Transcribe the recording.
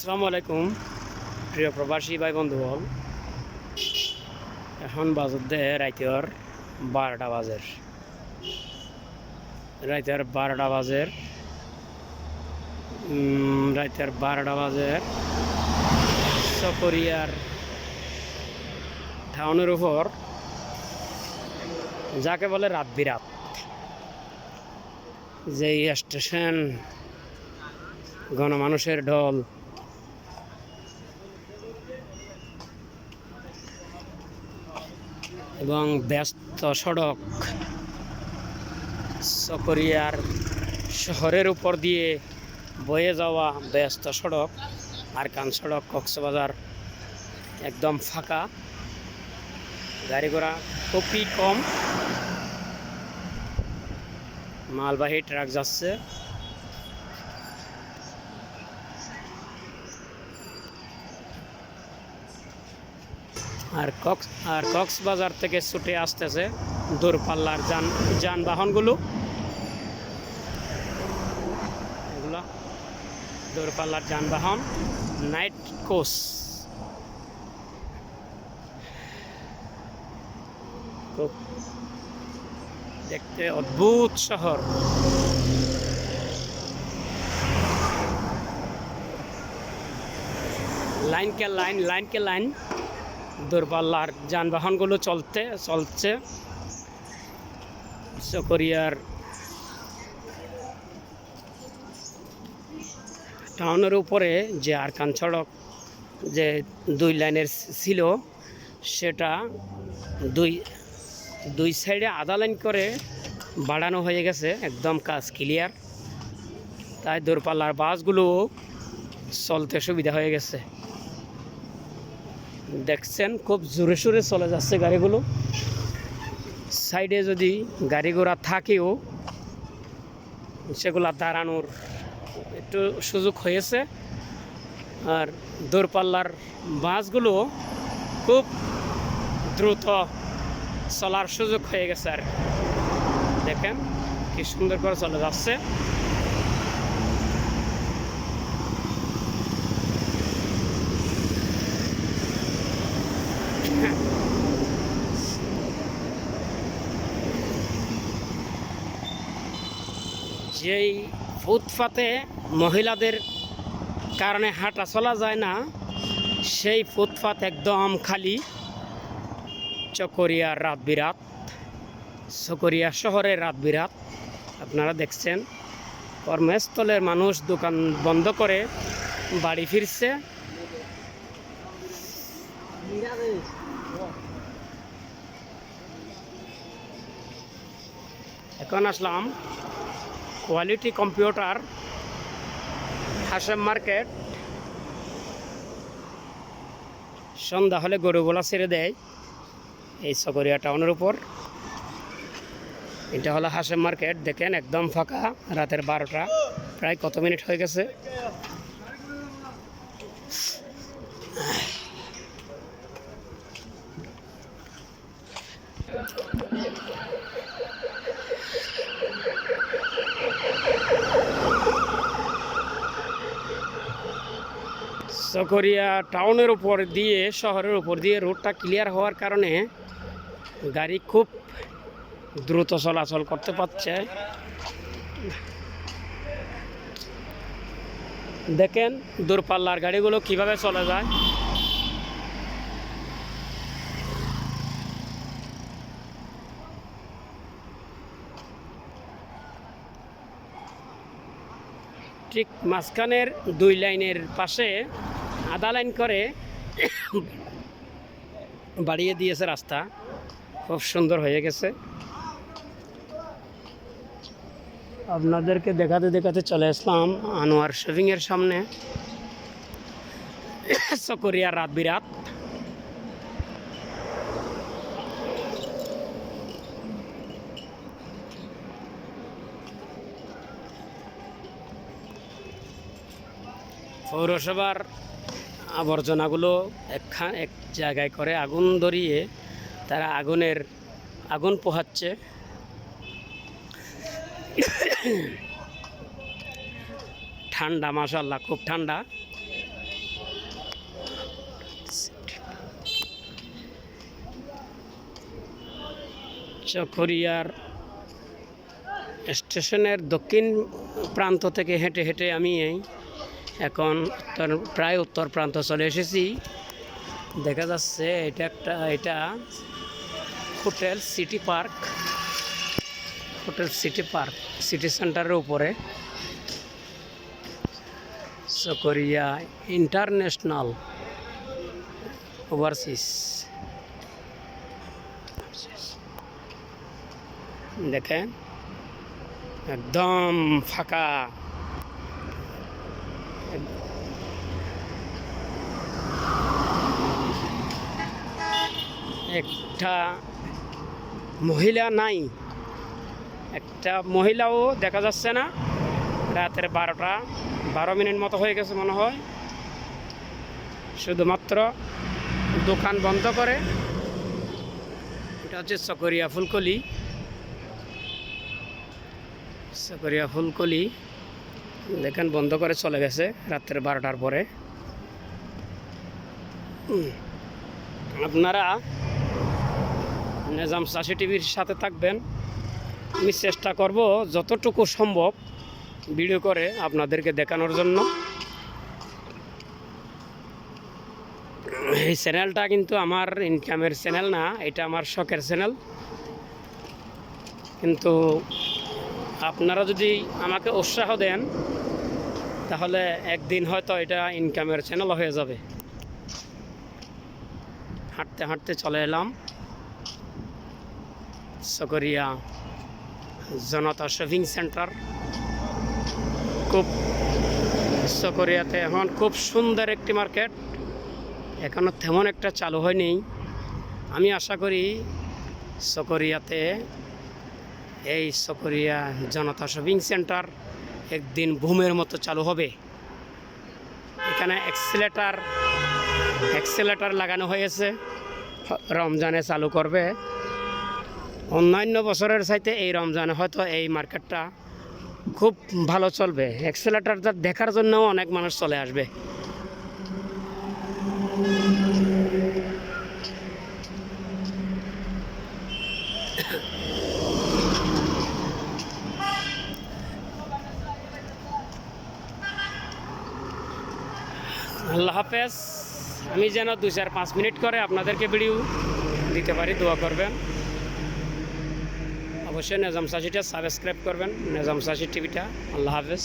আসসালামু আলাইকুম প্রিয় প্রবাসী ভাই বন্ধুগণ। এখন বাজে রাইতের 12টা বাজে। রাইতের 12টা বাজে রাইতের 12টা বাজে চকরিয়ার টাউনের উপর যাকে বলে রাত বিরাত যে স্টেশন, গণমানুষের ঢল, এবং ব্যস্ত সড়ক, চকরিয়ার শহরের উপর দিয়ে বয়ে যাওয়া ব্যস্ত সড়ক, আরকান সড়ক, কক্সবাজার একদম ফাঁকা, গাড়ি ঘোড়া খুবই কম, মালবাহী ট্রাক যাচ্ছে। আর কক্সবাজার থেকে ছুটে আসতেছে দূরপাল্লার যানবাহনগুলো। এগুলো দূরপাল্লার যানবাহন, নাইট কোচ। খুব দেখতে অদ্ভুত শহর। লাইন কে লাইন দূরপাল্লার যানবাহনগুলো চলছে। চকরিয়ার টাউনের উপরে যে আরকান সড়ক যে 2 লাইনের ছিল, সেটা দুই সাইডে আধা লাইন করে বাড়ানো হয়ে গেছে, একদম কাজ ক্লিয়ার। তাই দূরপাল্লার বাসগুলো চলতে সুবিধা হয়ে গেছে। দেখছেন খুব জোরে সোরে চলে যাচ্ছে গাড়িগুলো। সাইডে যদি গাড়ি ঘোড়া থাকেও সেগুলা দাঁড়ানোর একটু সুযোগ হয়েছে। আর দূরপাল্লার বাসগুলো খুব দ্রুত চলার সুযোগ হয়ে গেছে। আর দেখেন কি সুন্দর করে চলে যাচ্ছে। যেই ফুটপাতে মহিলাদের কারণে হাঁটা চলা যায় না, সেই ফুটপাত একদম খালি। চকরিয়ার রাত বিরাত, চকরিয়া শহরের রাত বিরাত। আপনারা দেখছেন কর্মস্থলের মানুষ দোকান বন্ধ করে বাড়ি ফিরছে। এখন আসলাম কোয়ালিটি কম্পিউটার হাশেম মার্কেট। সন্ধ্যা হলে গরুগুলা ছেড়ে দেয় এই চকরিয়া টাউনের উপর। এটা হলো হাশেম মার্কেট। দেখেন একদম ফাঁকা, রাতের 12টা, প্রায় কত মিনিট হয়ে গেছে। চকরিয়া টাউনের উপর দিয়ে, শহরের উপর দিয়ে রোডটা ক্লিয়ার হওয়ার কারণে গাড়ি খুব দ্রুত চলাচল করতে পারছে। দেখেন দূরপাল্লার গাড়িগুলো কিভাবে চলে যায়। ঠিক মাঝখানের 2 লাইনের পাশে আধা লাইন করে বাড়িয়ে দিয়েছে রাস্তা, খুব সুন্দর হয়ে গেছে। আপনাদেরকে দেখাতে চলে আসলাম আনোয়ার শপিংয়ের সামনে। চকরিয়ার রাত বিরাত। পৌরসভার আবর্জনাগুলো এক জায়গায় করে আগুন ধরিয়ে তারা আগুন পোহাচ্ছে। ঠান্ডা, মাশাআল্লাহ খুব ঠান্ডা। চকরিয়ার স্টেশনের দক্ষিণ প্রান্ত থেকে হেঁটে হেঁটে আমি এখন প্রায় উত্তর প্রান্ত চলে এসেছি। দেখা যাচ্ছে এটা হোটেল সিটি পার্ক, সিটি সেন্টারের উপরে চকরিয়া ইন্টারন্যাশনাল ওভারসিজ। দেখেন একদম ফাঁকা, একটা মহিলা নাই, একটা মহিলাও দেখা যাচ্ছে না। রাতের 12 মতো হয়ে গেছে মনে হয়। শুধুমাত্র দোকান বন্ধ করে, এটা হচ্ছে চকরিয়া ফুলকলি দেখেন বন্ধ করে চলে গেছে রাত্রের 12টার পরে। আপনারা নিজাম চাষি টিভির সাথে থাকবেন। আমি চেষ্টা করব যতটুকু সম্ভব ভিডিও করে আপনাদেরকে দেখানোর জন্য। এই চ্যানেলটা কিন্তু আমার ইনকামের চ্যানেল না, এটা আমার শখের চ্যানেল। কিন্তু আপনারা যদি আমাকে উৎসাহ দেন তাহলে একদিন হয়তো এটা ইনকামের চ্যানেল হয়ে যাবে। হাঁটতে হাঁটতে চলে এলাম চকরিয়া জনতা শপিং সেন্টার। চকরিয়াতে এখন খুব সুন্দর একটি মার্কেট, এখনও তেমন একটা চালু হয়নি। আমি আশা করি চকরিয়াতে এই চকরিয়া জনতা শপিং সেন্টার একদিন বুমের মতো চালু হবে। এখানে অ্যাক্সেলেটার লাগানো হয়েছে, রমজানে চালু করবে। অন্যান্য বছরের চাইতে এই রমজানে হয়তো এই মার্কেটটা খুব ভালো চলবে। অ্যাক্সেলেটারটা দেখার জন্যও অনেক মানুষ চলে আসবে। আল্লাহ হাফেজ। আমি যেন 2-4-5 মিনিট করে আপনাদেরকে ভিডিও দিতে পারি, দোয়া করবেন। অবশ্যই নিজাম চাষিটা সাবস্ক্রাইব করবেন, নিজাম চাষি টিভিটা। আল্লাহ হাফেজ।